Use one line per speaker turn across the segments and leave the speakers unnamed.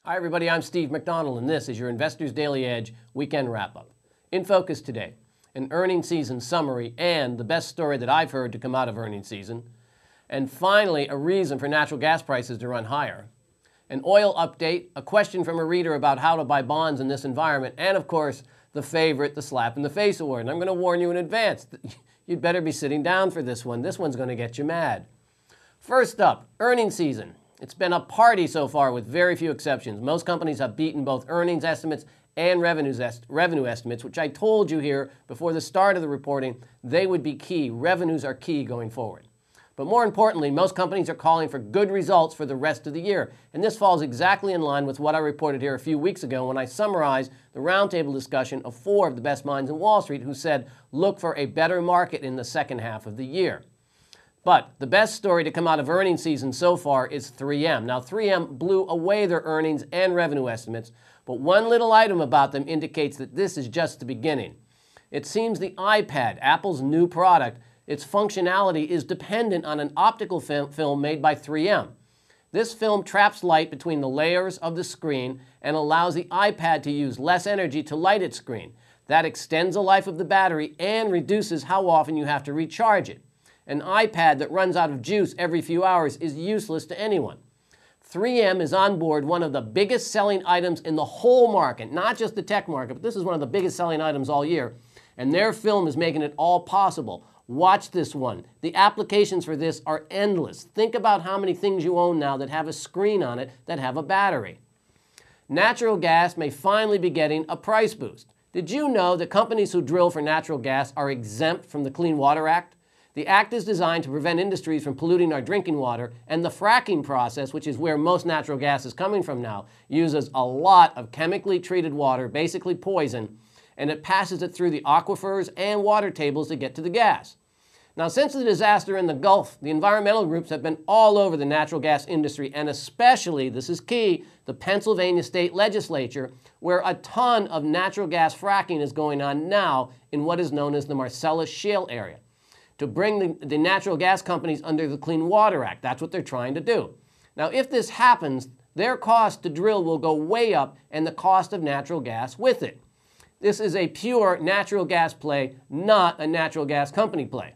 Hi everybody, I'm Steve McDonald and this is your Investors Daily Edge Weekend Wrap-Up. In focus today, an earnings season summary and the best story that I've heard to come out of earnings season. And finally, a reason for natural gas prices to run higher. An oil update, a question from a reader about how to buy bonds in this environment, and of course, the favorite, the slap in the face award. And I'm going to warn you in advance, you'd better be sitting down for this one. This one's going to get you mad. First up, earnings season. It's been a party so far with very few exceptions. Most companies have beaten both earnings estimates and revenue estimates, which I told you here before the start of the reporting, they would be key. Revenues are key going forward. But more importantly, most companies are calling for good results for the rest of the year. And this falls exactly in line with what I reported here a few weeks ago when I summarized the roundtable discussion of 4 of the best minds in Wall Street who said, look for a better market in the second half of the year. But the best story to come out of earnings season so far is 3M. Now, 3M blew away their earnings and revenue estimates, but one little item about them indicates that this is just the beginning. It seems the iPad, Apple's new product, its functionality is dependent on an optical film made by 3M. This film traps light between the layers of the screen and allows the iPad to use less energy to light its screen. That extends the life of the battery and reduces how often you have to recharge it. An iPad that runs out of juice every few hours is useless to anyone. 3M is on board one of the biggest selling items in the whole market, not just the tech market, but this is one of the biggest selling items all year. And their film is making it all possible. Watch this one. The applications for this are endless. Think about how many things you own now that have a screen on it that have a battery. Natural gas may finally be getting a price boost. Did you know that companies who drill for natural gas are exempt from the Clean Water Act? The act is designed to prevent industries from polluting our drinking water, and the fracking process, which is where most natural gas is coming from now, uses a lot of chemically treated water, basically poison, and it passes it through the aquifers and water tables to get to the gas. Now, since the disaster in the Gulf, the environmental groups have been all over the natural gas industry, and especially, this is key, the Pennsylvania state legislature, where a ton of natural gas fracking is going on now in what is known as the Marcellus Shale area, to bring the natural gas companies under the Clean Water Act. That's what they're trying to do. Now, if this happens, their cost to drill will go way up and the cost of natural gas with it. This is a pure natural gas play, not a natural gas company play.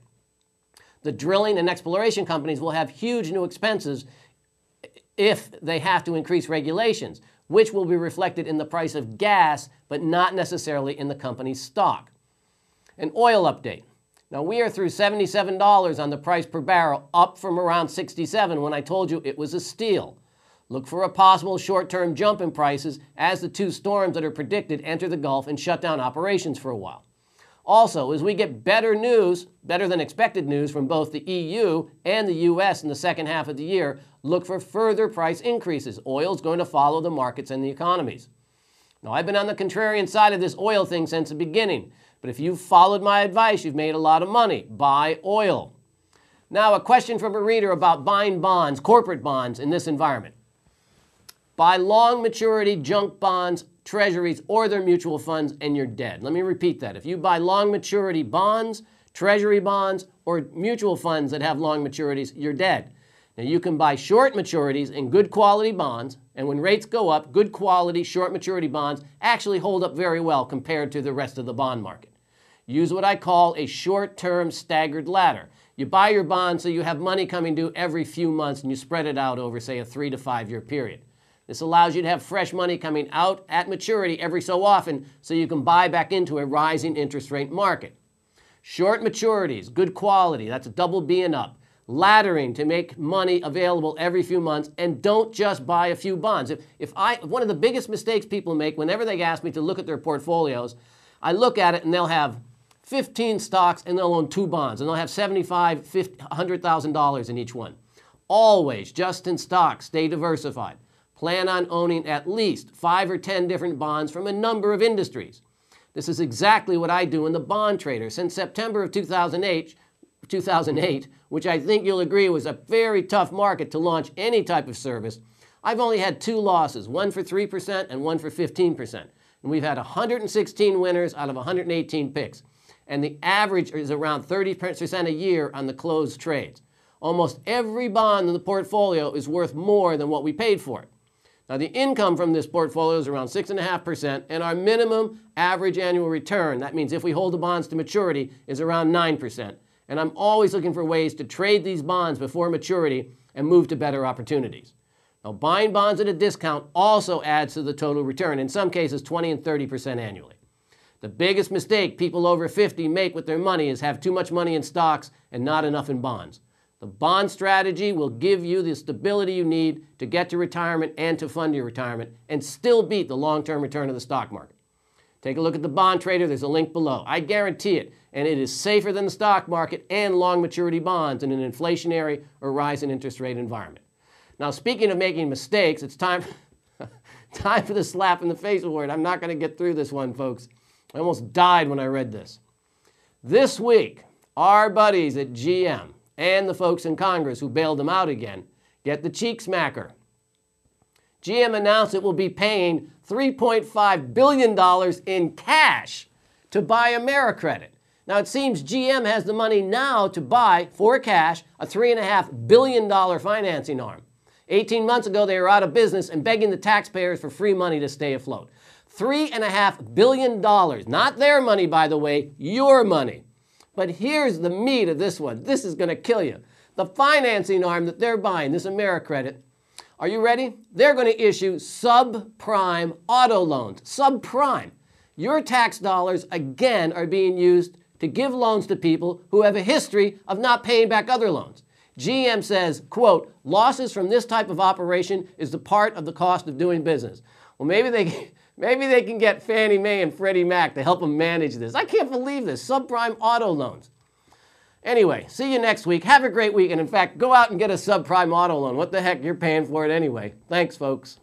The drilling and exploration companies will have huge new expenses if they have to increase regulations, which will be reflected in the price of gas, but not necessarily in the company's stock. An oil update. Now, we are through $77 on the price per barrel, up from around $67 when I told you it was a steal. Look for a possible short-term jump in prices as the 2 storms that are predicted enter the Gulf and shut down operations for a while. Also, as we get better news, better than expected news from both the EU and the US in the second half of the year, look for further price increases. Oil is going to follow the markets and the economies. Now, I've been on the contrarian side of this oil thing since the beginning. But if you've followed my advice, you've made a lot of money. Buy oil. Now, a question from a reader about buying bonds, corporate bonds, in this environment. Buy long maturity junk bonds, treasuries, or their mutual funds, and you're dead. Let me repeat that. If you buy long maturity bonds, treasury bonds, or mutual funds that have long maturities, you're dead. Now, you can buy short maturities in good quality bonds, and when rates go up, good quality short maturity bonds actually hold up very well compared to the rest of the bond market. Use what I call a short-term staggered ladder. You buy your bonds so you have money coming due every few months and you spread it out over, say, a 3 to 5 year period. This allows you to have fresh money coming out at maturity every so often so you can buy back into a rising interest rate market. Short maturities, good quality, that's a double B and up. Laddering to make money available every few months, and don't just buy a few bonds. One of the biggest mistakes people make whenever they ask me to look at their portfolios, I look at it and they'll have 15 stocks and they'll own 2 bonds and they'll have $75,000, $100,000 in each one. Always, just in stocks, stay diversified. Plan on owning at least 5 or 10 different bonds from a number of industries. This is exactly what I do in the bond trader. Since September of 2008, which I think you'll agree was a very tough market to launch any type of service, I've only had 2 losses, one for 3% and one for 15%. And we've had 116 winners out of 118 picks. And the average is around 30% a year on the closed trades. Almost every bond in the portfolio is worth more than what we paid for it. Now, the income from this portfolio is around 6.5%, and our minimum average annual return, that means if we hold the bonds to maturity, is around 9%. And I'm always looking for ways to trade these bonds before maturity and move to better opportunities. Now, buying bonds at a discount also adds to the total return, in some cases 20 and 30% annually. The biggest mistake people over 50 make with their money is have too much money in stocks and not enough in bonds. The bond strategy will give you the stability you need to get to retirement and to fund your retirement and still beat the long-term return of the stock market. Take a look at the Bond Trader. There's a link below. I guarantee it, and it is safer than the stock market and long maturity bonds in an inflationary or rising interest rate environment. Now, speaking of making mistakes, it's time for the slap in the face award. I'm not going to get through this one, folks. I almost died when I read this. This week, our buddies at GM and the folks in Congress who bailed them out again get the cheek smacker. GM announced it will be paying $3.5 billion in cash to buy AmeriCredit. Now, it seems GM has the money now to buy, for cash, a $3.5 billion financing arm. 18 months ago, they were out of business and begging the taxpayers for free money to stay afloat. $3.5 billion, not their money, by the way, your money. But here's the meat of this one. This is going to kill you. The financing arm that they're buying, this AmeriCredit, are you ready? They're going to issue subprime auto loans. Subprime. Your tax dollars, again, are being used to give loans to people who have a history of not paying back other loans. GM says, quote, losses from this type of operation is the part of the cost of doing business. Well, maybe they can get Fannie Mae and Freddie Mac to help them manage this. I can't believe this. Subprime auto loans. Anyway, see you next week. Have a great week. And in fact, go out and get a subprime auto loan. What the heck? You're paying for it anyway. Thanks, folks.